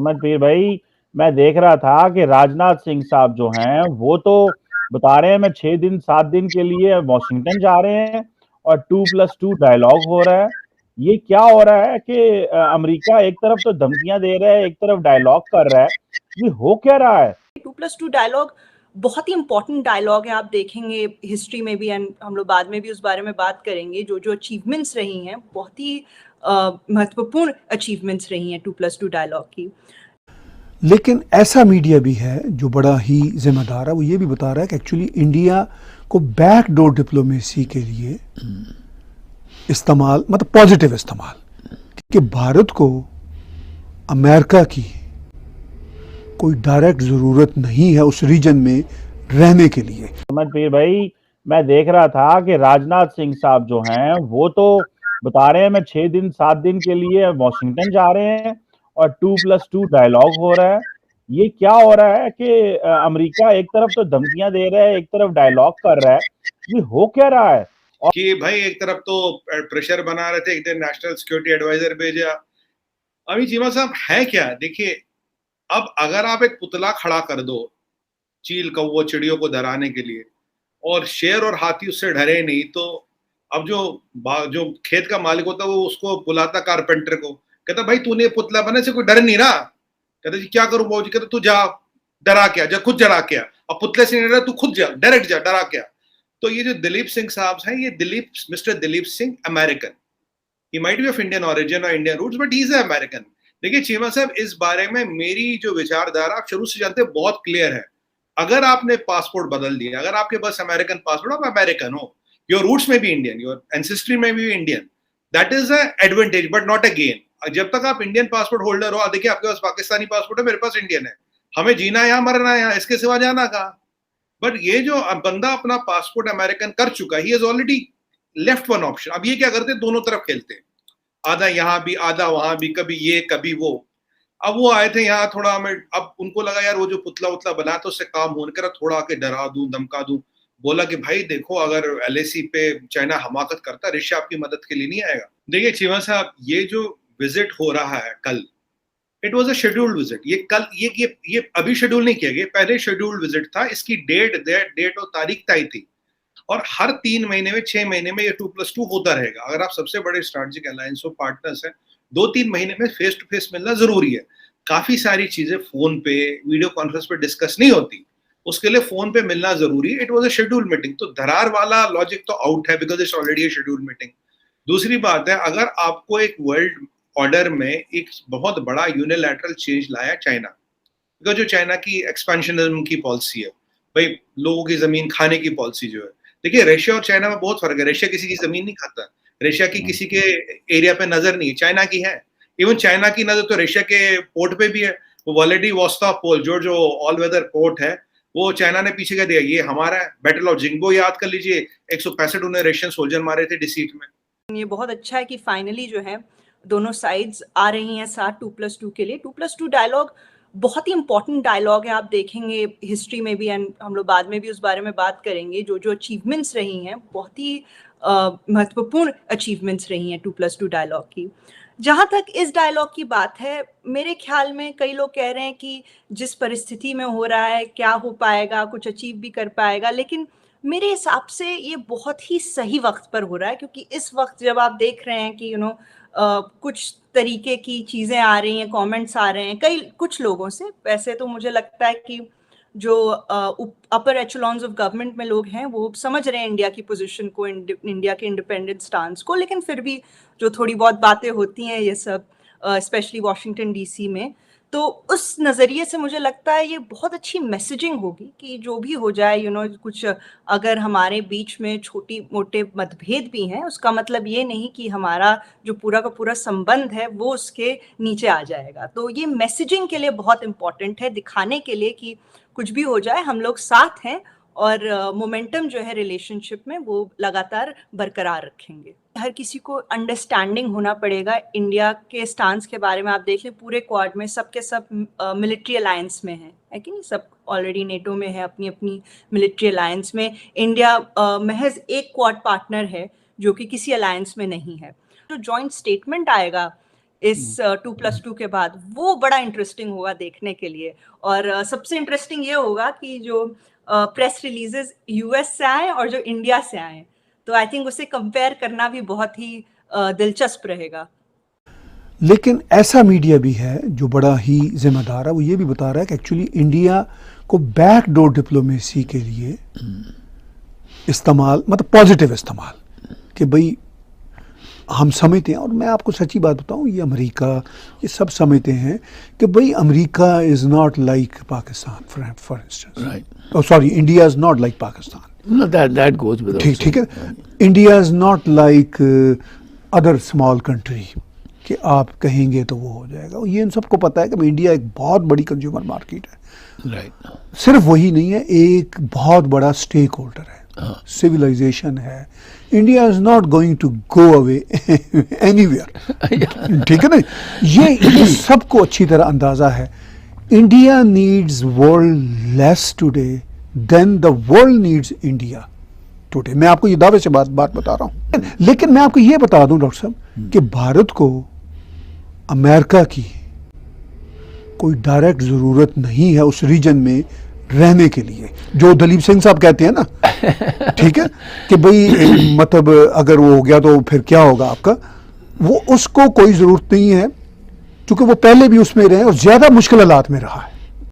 अहमद पीर भाई, मैं देख रहा था कि राजनाथ सिंह साहब जो हैं वो तो बता रहे हैं मैं 6 दिन 7 दिन के लिए वॉशिंगटन जा रहे हैं और 2+2 डायलॉग हो रहा है। ये क्या हो रहा है कि अमेरिका एक तरफ तो धमकियां दे रहा है, एक तरफ डायलॉग कर रहा है। ये हो क्या रहा है? 2+2 डायलॉग बहुत ही इंपॉर्टेंट डायलॉग है। आप देखेंगे हिस्ट्री में भी, एंड हम लोग बाद में भी उस बारे में बात करेंगे, जो जो अचीवमेंट्स रही हैं, बहुत ही महत्वपूर्ण अचीवमेंट्स रही हैं 2+2 डायलॉग की। लेकिन ऐसा मीडिया भी है जो बड़ा ही जिम्मेदार है, वो ये भी बता रहा है कि एक्चुअली इंडिया को बैकडोर डिप्लोमेसी के लिए इस्तेमाल, मतलब पॉजिटिव इस्तेमाल, कि भारत को अमेरिका की कोई डायरेक्ट ज़रूरत नहीं है उस रीजन में रहने के लिए। अहमद पीर भाई, मैं देख रहा था कि राजनाथ सिंह साहब जो हैं वो तो बता रहे हैं मैं 6 दिन 7 दिन के लिए वॉशिंगटन जा रहे हैं और 2+2 डायलॉग हो रहा है। ये क्या हो रहा है कि अमेरिका एक तरफ तो धमकियां दे रहा है, एक तरफ डायलॉग कर रहा है। ये हो क्या रहा है? कि भाई एक तरफ तो प्रेशर बना रहे थे, एक दिन नेशनल सिक्योरिटी एडवाइजर भेजा। अभी चीमा साहब है क्या, देखिए, अब अगर आप एक पुतला खड़ा कर दो चील कौवों चिड़ियों को डराने के लिए और शेर और हाथी उससे डरे नहीं, तो अब जो खेत का मालिक होता है वो उसको बुलाता कारपेंटर को, कहता भाई तूने पुतला बने से कोई डर नहीं रहा। कहता जी क्या करूं बाबूजी। कहता तू जा डरा क्या, जा खुद डरा क्या, अब पुतले से नहीं डरा, तू खुद जा डायरेक्ट जा डरा क्या। तो ये जो दिलीप सिंह साहब हैं, ये mister Dilip Singh American, he might be of Indian origin और Indian roots, but he is American. देखिए चीमा साहब, इस बारे में मेरी जो विचारधारा आप शुरू से जानते हैं बहुत क्लियर है। अगर आपने पासपोर्ट बदल दिया, अगर आपके पास अमेरिकन पासपोर्ट, आप अमेरिकन हो, योर रूट्स में भी इंडियन, योर एंसेस्ट्री में भी Indian, that is a advantage but not a gain. जब तक आप इंडियन पासपोर्ट होल्डर हो, देखिए आपके पास पाकिस्तानी पासपोर्ट है, मेरे पास इंडियन है, हमें जीना है यहाँ, मरना है यहाँ, इसके सिवा जाना कहाँ। बट ये जो बंदा अपना पासपोर्ट अमेरिकन कर चुका है, he is already left one option. अब ये क्या करते हैं, दोनों तरफ खेलते हैं, आधा यहाँ भी आधा वहां भी, कभी ये कभी वो। अब वो आए थे यहाँ, थोड़ा हमें, अब उनको लगा यार वो जो पुतला उतला बना तो उससे काम होने करा, थोड़ा आके डरा दूं धमका दूं। बोला कि भाई देखो, अगर एलएसी पे चाइना हमाकत करता, रशिया आपकी मदद के लिए नहीं आएगा। देखिए चीमा साहब, ये जो विजिट हो रहा है कल, it was a scheduled visit. ये कल ये अभी शेड्यूल नहीं किया गया, पहले शेड्यूल्ड विजिट था। इसकी डेट और तारीख तय थी, और हर 3 महीने में 6 महीने में ये 2+2 होता रहेगा। अगर आप सबसे बड़े स्ट्रेटेजिक अलायंस हो, पार्टनर्स हैं, 2-3 महीने में फेस टू फेस मिलना जरूरी है। काफी सारी चीजें फोन पे, वीडियो कॉन्फ्रेंस पे डिस्कस नहीं होती, उसके लिए फोन पे मिलना जरूरी है। It was a scheduled meeting, तो धरार वाला लॉजिक तो आउट है, because it's already a scheduled meeting. दूसरी बात है, अगर आपको एक वर्ल्ड ऑर्डर में एक बहुत बड़ा यूनिलैटरल चेंज लाया चाइना, बिकॉज जो चाइना की एक्सपेंशनिज्म की पॉलिसी है, भाई लोगों की जमीन खाने की पॉलिसी जो है, देखिए रशिया और चाइना में बहुत फर्क है। रशिया किसी की जमीन नहीं खाता, रशिया की किसी के एरिया पे नजर नहीं है, चाइना की है। इवन चाइना की नजर तो रशिया के पोर्ट पे भी है। वो व्लादिवोस्तोक जो ऑल वेदर पोर्ट है, वो चाइना ने पीछे कर दिया, ये हमारा है। बैटल ऑफ जिंगबो याद कर लीजिए, 165 उन्हें रशियन सोल्जर मारे थे डिसीट में। ये बहुत अच्छा है कि फाइनली जो है दोनों साइड्स आ रही हैं साथ 2+2 के लिए। 2+2 डायलॉग बहुत ही इंपॉर्टेंट डायलॉग है। आप देखेंगे हिस्ट्री में भी, एंड हम लोग बाद में भी उस बारे में बात करेंगे, जो जो अचीवमेंट्स रही हैं, बहुत ही महत्वपूर्ण अचीवमेंट्स रही हैं 2+2 डायलॉग की। जहाँ तक इस डायलॉग की बात है, मेरे ख्याल में कई लोग कह रहे हैं कि जिस परिस्थिति में हो रहा है क्या हो पाएगा, कुछ अचीव भी कर पाएगा, लेकिन मेरे हिसाब से ये बहुत ही सही वक्त पर हो रहा है, क्योंकि इस वक्त जब आप देख रहे हैं कि कुछ तरीके की चीज़ें आ रही हैं, कमेंट्स आ रहे हैं कुछ लोगों से। वैसे तो मुझे लगता है कि जो अपर एचेलॉन्स ऑफ गवर्नमेंट में लोग हैं वो समझ रहे हैं इंडिया की पोजीशन को, इंडिया के इंडिपेंडेंट स्टांस को, लेकिन फिर भी जो थोड़ी बहुत बातें होती हैं ये सब, स्पेशली वॉशिंगटन डीसी में, तो उस नज़रिए से मुझे लगता है ये बहुत अच्छी मैसेजिंग होगी कि जो भी हो जाए, कुछ अगर हमारे बीच में छोटी मोटे मतभेद भी हैं, उसका मतलब ये नहीं कि हमारा जो पूरा का पूरा संबंध है वो उसके नीचे आ जाएगा। तो ये मैसेजिंग के लिए बहुत इम्पॉर्टेंट है, दिखाने के लिए कि कुछ भी हो जाए हम लोग साथ हैं, और मोमेंटम जो है रिलेशनशिप में वो लगातार बरकरार रखेंगे। हर किसी को अंडरस्टैंडिंग होना पड़ेगा इंडिया के स्टांस के बारे में। आप देख लें पूरे क्वाड में सब के सब मिलिट्री अलायंस में है कि नहीं, सब ऑलरेडी नेटो में है, अपनी अपनी मिलिट्री अलायंस में। इंडिया महज एक क्वाड पार्टनर है जो कि किसी अलायंस में नहीं है। तो जॉइंट स्टेटमेंट आएगा इस 2+2 के बाद, वो बड़ा इंटरेस्टिंग होगा देखने के लिए। और सबसे इंटरेस्टिंग ये होगा कि जो प्रेस रिलीजेस यूएस से आए और जो इंडिया से आए, तो आई थिंक उसे कंपेयर करना भी बहुत ही दिलचस्प रहेगा। लेकिन ऐसा मीडिया भी है जो बड़ा ही जिम्मेदार है, वो ये भी बता रहा है कि एक्चुअली इंडिया को बैकडोर डिप्लोमेसी के लिए इस्तेमाल, मतलब पॉजिटिव इस्तेमाल, कि भाई हम समझते हैं, और मैं आपको सच्ची बात बताऊं, ये अमेरिका, ये सब समझते हैं कि भाई America is not like Pakistan for instance, right, sorry, India is not like Pakistan, No, that goes without saying. ठीक है, India is not like other small country कि आप कहेंगे तो वो हो जाएगा। ये इन सबको पता है कि इंडिया एक बहुत बड़ी कंज्यूमर मार्केट है, Right. सिर्फ वही नहीं है, एक बहुत बड़ा स्टेक होल्डर है, सिविलाइजेशन है। India is not going to go away anywhere, ठीक है ना। ये सबको अच्छी तरह अंदाजा है। India needs world less today than the world needs India today. मैं आपको ये दावे से बात बता रहा हूँ। लेकिन मैं आपको ये बता दूं डॉक्टर साहब कि भारत को अमेरिका की कोई डायरेक्ट ज़रूरत नहीं है उस रीजन में रहने के लिए, जो दलीप सिंह साहब कहते हैं ना, ठीक है, कि भाई मतलब अगर वो हो गया तो फिर क्या होगा आपका, वो उसको कोई ज़रूरत नहीं है, क्योंकि वो पहले भी उसमें रहे और ज़्यादा मुश्किल हालात में रहा है।